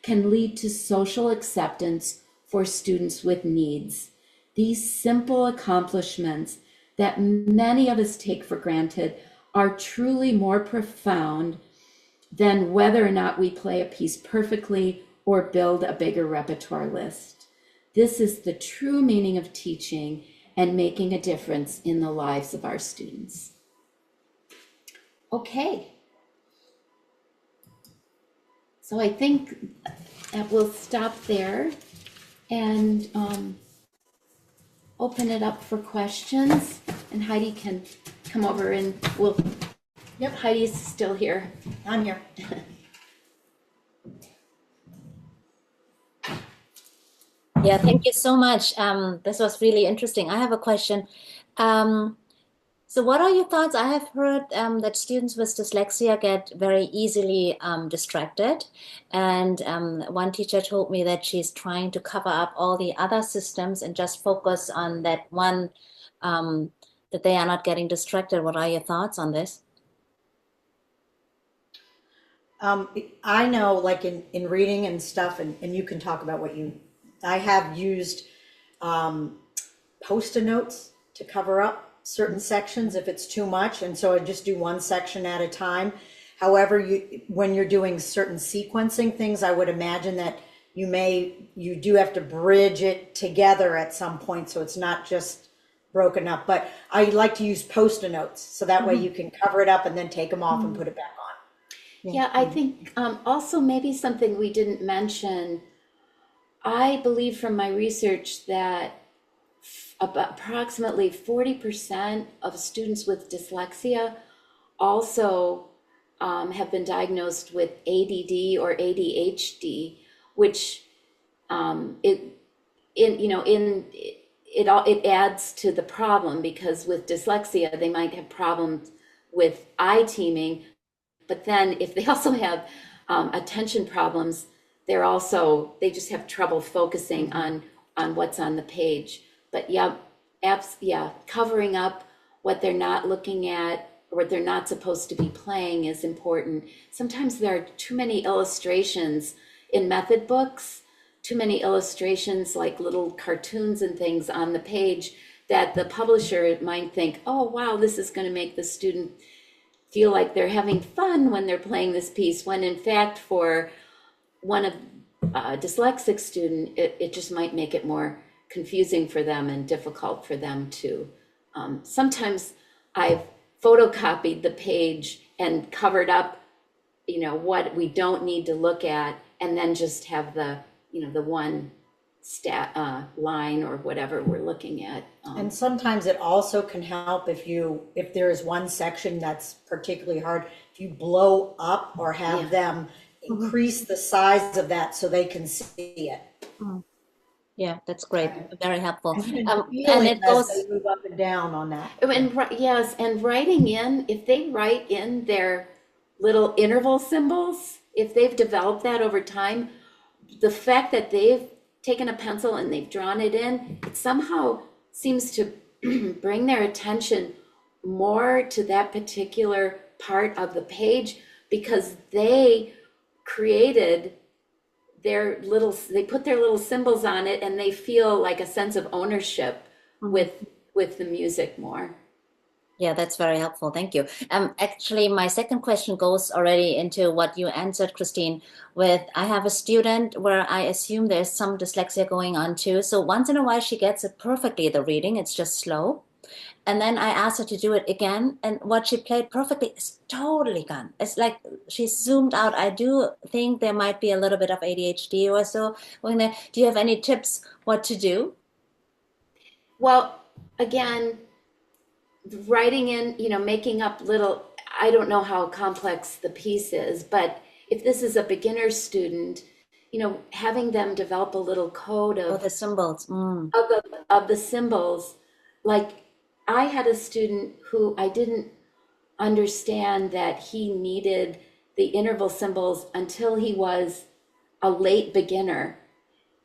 can lead to social acceptance for students with needs. These simple accomplishments that many of us take for granted are truly more profound than whether or not we play a piece perfectly or build a bigger repertoire list. This is the true meaning of teaching and making a difference in the lives of our students. Okay. So I think that we'll stop there and open it up for questions, and Heidi can come over and we'll, yep, Heidi's still here. I'm here. Yeah, thank you so much. This was really interesting. I have a question. So what are your thoughts? I have heard that students with dyslexia get very easily distracted. And one teacher told me that she's trying to cover up all the other systems and just focus on that one, that they are not getting distracted. What are your thoughts on this? I know, like in reading and stuff, and you can talk about I have used Post-it notes to cover up certain sections if it's too much, and so I just do one section at a time. However, when you're doing certain sequencing things, I would imagine that you do have to bridge it together at some point, so it's not just broken up. But I like to use Post-it notes, so that way you can cover it up and then take them off and put it back on. Yeah, I think also maybe something we didn't mention. I believe from my research that about approximately 40% of students with dyslexia also have been diagnosed with ADD or ADHD, which it adds to the problem, because with dyslexia they might have problems with eye teaming, but then if they also have attention problems, they just have trouble focusing on what's on the page. But covering up what they're not looking at or what they're not supposed to be playing is important. Sometimes there are too many illustrations in method books, too many illustrations like little cartoons and things on the page that the publisher might think, oh, wow, this is going to make the student feel like they're having fun when they're playing this piece, when in fact for one of a dyslexic student, it just might make it more confusing for them and difficult for them to. Sometimes I've photocopied the page and covered up, what we don't need to look at, and then just have the one line or whatever we're looking at. And sometimes it also can help if there is one section that's particularly hard, if you blow up or have them increase the size of that so they can see it. Mm. Yeah, that's great. Very helpful. And even And feeling it as goes, they move up and down on that. And yes, and writing in, if they write in their little interval symbols, if they've developed that over time, the fact that they've taken a pencil and they've drawn it in, it somehow seems to bring their attention more to that particular part of the page because they created they put their little symbols on it and they feel like a sense of ownership with the music more. yeah, that's very helpful. Thank you. Actually, my second question goes already into what you answered, Christine, with I have a student where I assume there's some dyslexia going on too. So once in a while, she gets it perfectly, the reading, it's just slow. And then I asked her to do it again, and what she played perfectly is totally gone. It's like she's zoomed out. I do think there might be a little bit of ADHD or so going there. Do you have any tips what to do? Well, again, writing in, making up little, I don't know how complex the piece is, but if this is a beginner student, having them develop a little code Oh, of the symbols. Mm. of the symbols. Like I had a student who I didn't understand that he needed the interval symbols until he was a late beginner.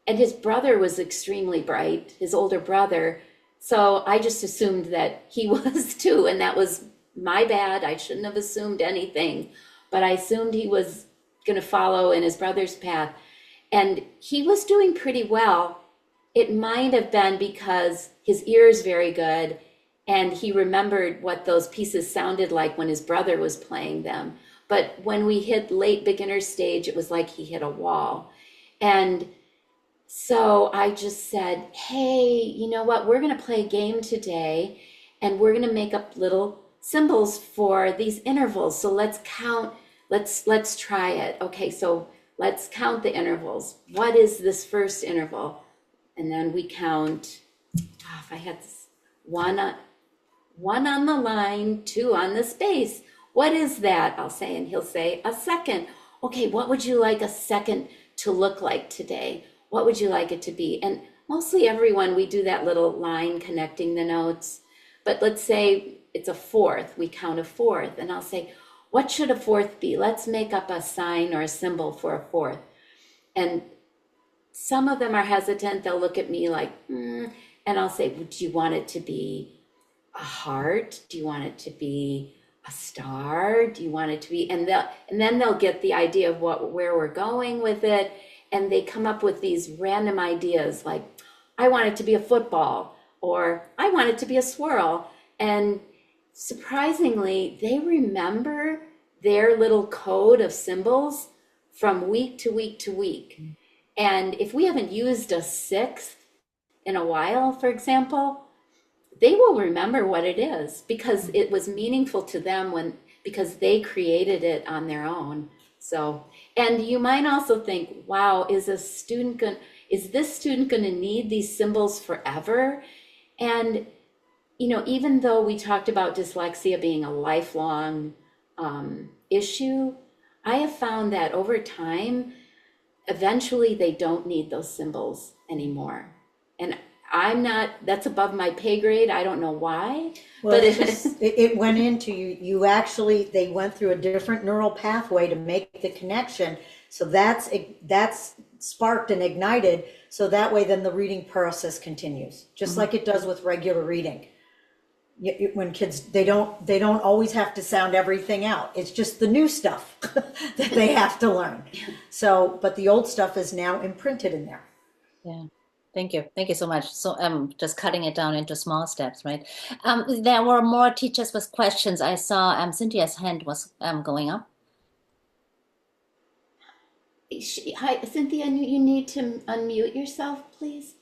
And his brother was extremely bright, his older brother. So I just assumed that he was too. And that was my bad. I shouldn't have assumed anything, but I assumed he was going to follow in his brother's path. And he was doing pretty well. It might have been because his ear is very good and he remembered what those pieces sounded like when his brother was playing them. But when we hit late beginner stage, it was like he hit a wall. And so I just said, hey, you know what? We're going to play a game today and we're going to make up little symbols for these intervals. So let's count. Let's try it. Okay, so let's count the intervals. What is this first interval? And then we count, if I had this, one on the line, two on the space. What is that? I'll say, and he'll say, a second. Okay, what would you like a second to look like today? What would you like it to be? And mostly everyone, we do that little line connecting the notes. But let's say it's a fourth, we count a fourth. And I'll say, what should a fourth be? Let's make up a sign or a symbol for a fourth. And some of them are hesitant. They'll look at me like, and I'll say, well, do you want it to be a heart? Do you want it to be a star? Do you want it to be, and then they'll get the idea of where we're going with it. And they come up with these random ideas like, I want it to be a football, or I want it to be a swirl. And surprisingly, they remember their little code of symbols from week to week to week. And if we haven't used a sixth in a while, for example, they will remember what it is because it was meaningful to them because they created it on their own. So, and you might also think, wow, is this student going to need these symbols forever? And, even though we talked about dyslexia being a lifelong issue, I have found that over time, eventually they don't need those symbols anymore. And that's above my pay grade. I don't know why. Well, but it went into you actually, they went through a different neural pathway to make the connection. So that's sparked and ignited. So that way then the reading process continues, just like it does with regular reading. When kids, they don't always have to sound everything out. It's just the new stuff that they have to learn. So, but the old stuff is now imprinted in there. Yeah. Thank you. Thank you so much. So just cutting it down into small steps, right? There were more teachers with questions. I saw Cynthia's hand was going up. Hi, Cynthia, you need to unmute yourself, please.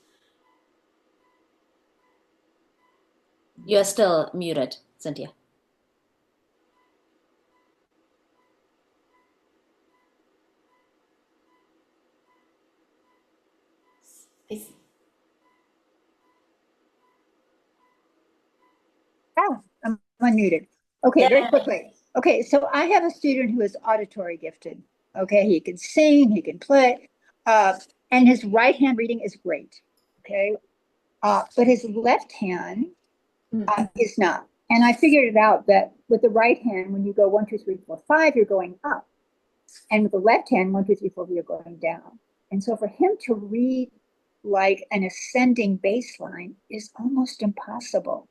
You're still muted, Cynthia. Oh, I'm unmuted. Okay, very quickly. Okay, so I have a student who is auditory gifted. Okay, he can sing, he can play, and his right hand reading is great. Okay, but his left hand is not. And I figured it out that with the right hand, when you go 1, 2, 3, 4, 5, you're going up, and with the left hand, 1, 2, 3, 4, you're going down. And so for him to read like an ascending bass line is almost impossible,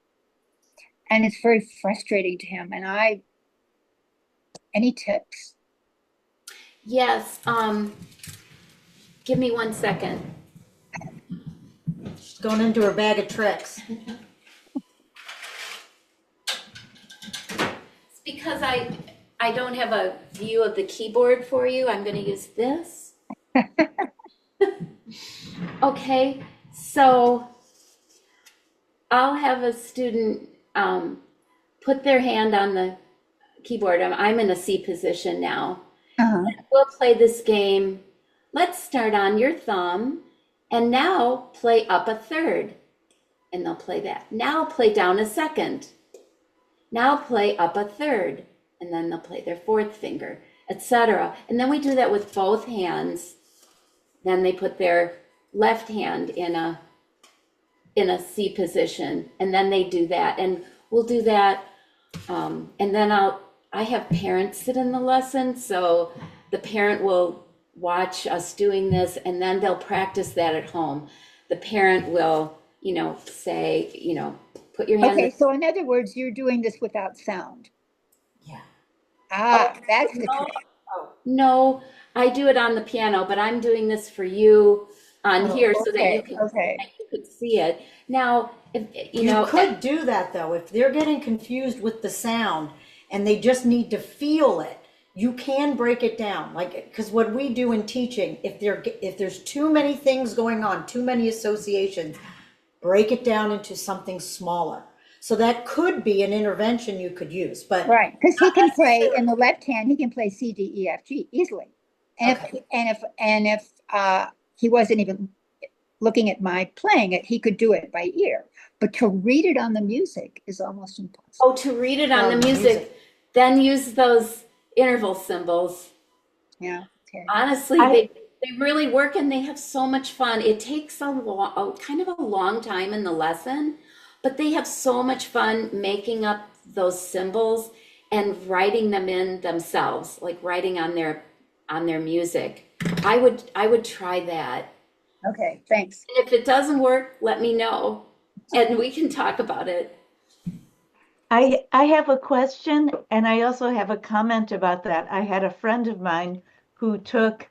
and it's very frustrating to him. And any tips? Yes. Give me 1 second. She's going into her bag of tricks. It's because I don't have a view of the keyboard for you. I'm going to use this. Okay, so I'll have a student put their hand on the keyboard. I'm in a C position now. We'll play this game. Let's start on your thumb, and now play up a third, and they'll play that. Now play down a second. Now play up a third, and then they'll play their fourth finger, etc. And then we do that with both hands. Then they put their left hand in a C position, and then they do that, and we'll do that. And then I have parents sit in the lesson, so the parent will watch us doing this, and then they'll practice that at home. The parent will, say, put your hand. Okay, so in other words, you're doing this without sound. Yeah. That's the trick. No, I do it on the piano, but I'm doing this for you on here so that you can see it. Now, if You could do that though, if they're getting confused with the sound and they just need to feel it, you can break it down. Like, because what we do in teaching, if there's too many things going on, too many associations, break it down into something smaller. So that could be an intervention you could use, but Right, because he can play in the left hand, he can play C, D, E, F, G easily. And if he wasn't even looking at my playing it, he could do it by ear. But to read it on the music is almost impossible. Oh, to read it on the music, then use those interval symbols. Yeah. Okay. Honestly, they really work, and they have so much fun. It takes kind of a long time in the lesson, but they have so much fun making up those symbols and writing them in themselves, like writing on their music. I would try that. Okay, thanks. And if it doesn't work, let me know, and we can talk about it. I have a question, and I also have a comment about that. I had a friend of mine who took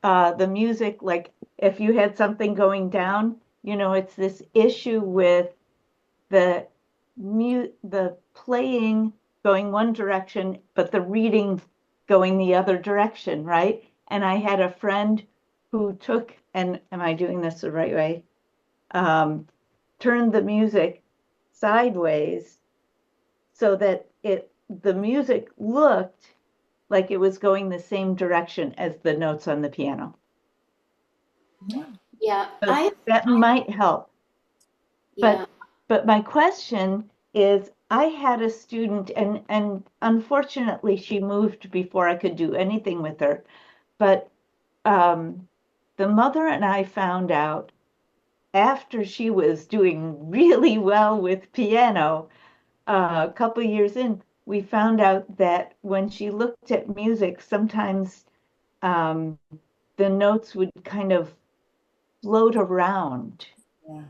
the music, like if you had something going down, it's this issue with the playing going one direction, but the reading going the other direction, right? And I had a friend who took, and am I doing this the right way? Turned the music sideways so that the music looked like it was going the same direction as the notes on the piano. Yeah, So that might help. yeah. But my question is, I had a student, and unfortunately she moved before I could do anything with her, but the mother and I found out after she was doing really well with piano, a couple years in, we found out that when she looked at music, sometimes the notes would kind of float around. Yeah.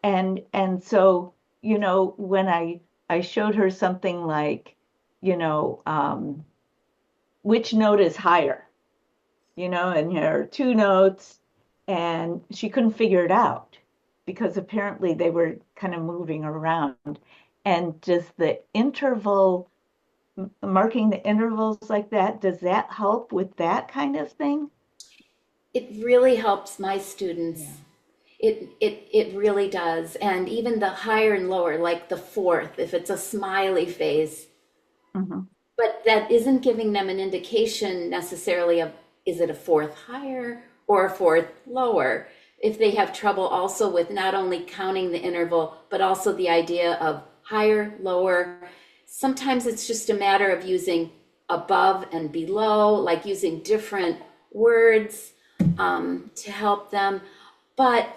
And so, when I showed her something like, which note is higher, and here are two notes, and she couldn't figure it out because apparently they were kind of moving around. And does the interval, marking the intervals like that, does that help with that kind of thing? It really helps my students. Yeah. It really does. And even the higher and lower, like the fourth, if it's a smiley face, but that isn't giving them an indication necessarily of, is it a fourth higher or a fourth lower? If they have trouble also with not only counting the interval, but also the idea of higher, lower. Sometimes it's just a matter of using above and below, like using different words to help them. But,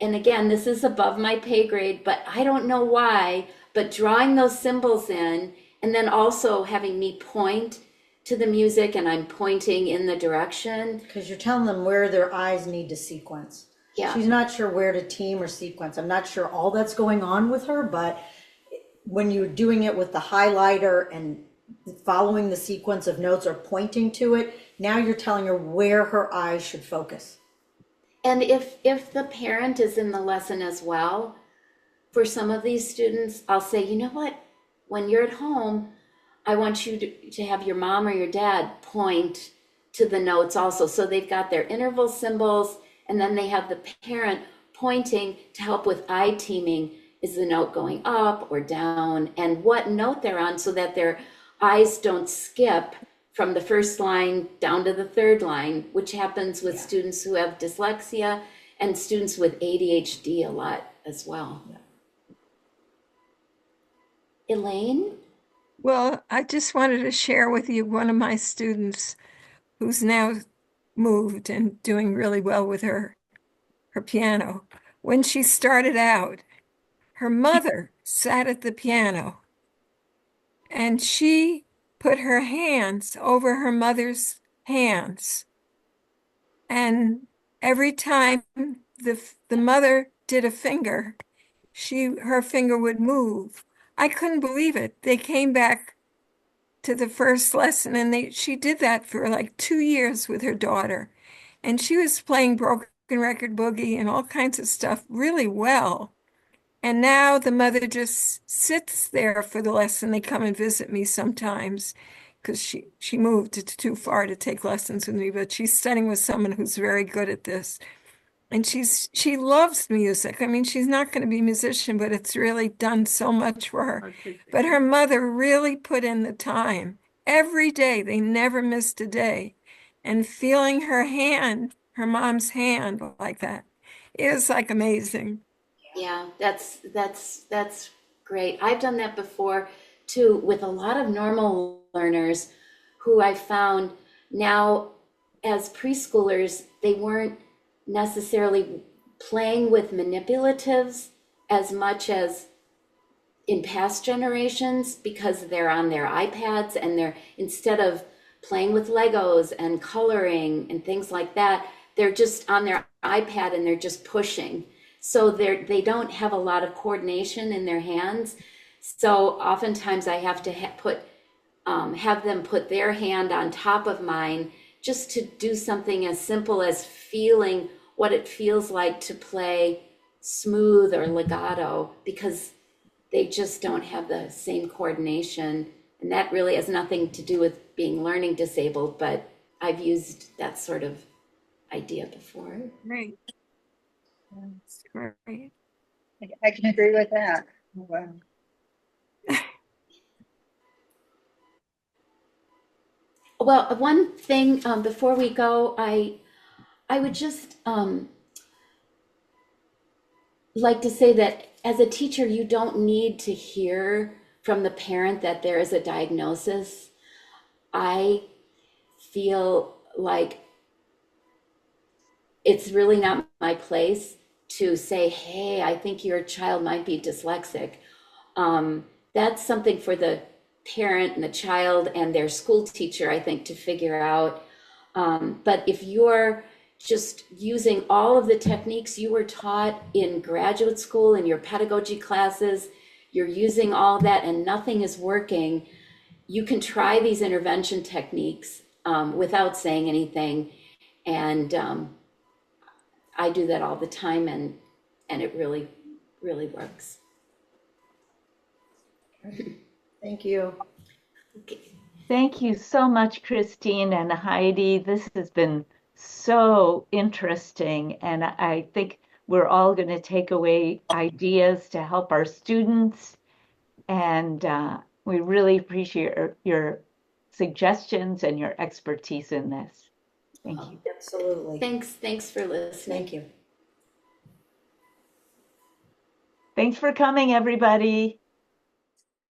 and again, this is above my pay grade, but I don't know why, but drawing those symbols in and then also having me point to the music and I'm pointing in the direction. Because you're telling them where their eyes need to sequence. Yeah. She's not sure where to team or sequence. I'm not sure all that's going on with her, but when you're doing it with the highlighter and following the sequence of notes or pointing to it, now you're telling her where her eyes should focus. And if the parent is in the lesson as well, for some of these students, I'll say, you know what, when you're at home, I want you to have your mom or your dad point to the notes also. So they've got their interval symbols, and then they have the parent pointing to help with eye teaming. Is the note going up or down, and what note they're on, so that their eyes don't skip from the first line down to the third line, which happens with students who have dyslexia and students with ADHD a lot as well. Elaine? Well, I just wanted to share with you one of my students who's now moved and doing really well with her piano. When she started out, her mother sat at the piano and she put her hands over her mother's hands. And every time the mother did a finger, her finger would move. I couldn't believe it. They came back to the first lesson and she did that for like 2 years with her daughter. And she was playing broken record boogie and all kinds of stuff really well. And now the mother just sits there for the lesson. They come and visit me sometimes because she moved too far to take lessons with me, but she's studying with someone who's very good at this. And she loves music. I mean, she's not going to be a musician, but it's really done so much for her. But her mother really put in the time. Every day, they never missed a day. And feeling her hand, her mom's hand like that, is like amazing. Yeah, that's great. I've done that before too with a lot of normal learners who I found now as preschoolers, they weren't necessarily playing with manipulatives as much as in past generations, because they're on their iPads and they're, instead of playing with Legos and coloring and things like that, they're just on their iPad and they're just pushing. So they don't have a lot of coordination in their hands. So oftentimes I have to have them put their hand on top of mine just to do something as simple as feeling what it feels like to play smooth or legato, because they just don't have the same coordination. And that really has nothing to do with being learning disabled, but I've used that sort of idea before. Great. That's great. I can agree with that. Wow. Well, one thing before we go, I would just like to say that as a teacher, you don't need to hear from the parent that there is a diagnosis. I feel like it's really not my place to say, hey, I think your child might be dyslexic. That's something for the parent and the child and their school teacher, I think, to figure out. But if you're just using all of the techniques you were taught in graduate school, in your pedagogy classes, you're using all that and nothing is working, you can try these intervention techniques without saying anything. And I do that all the time, and it really, really works. Thank you. Okay. Thank you so much, Christine and Heidi. This has been so interesting, and I think we're all going to take away ideas to help our students, and we really appreciate your suggestions and your expertise in this. Thank you. Absolutely. Thanks for listening. Thank you. Thanks for coming, everybody.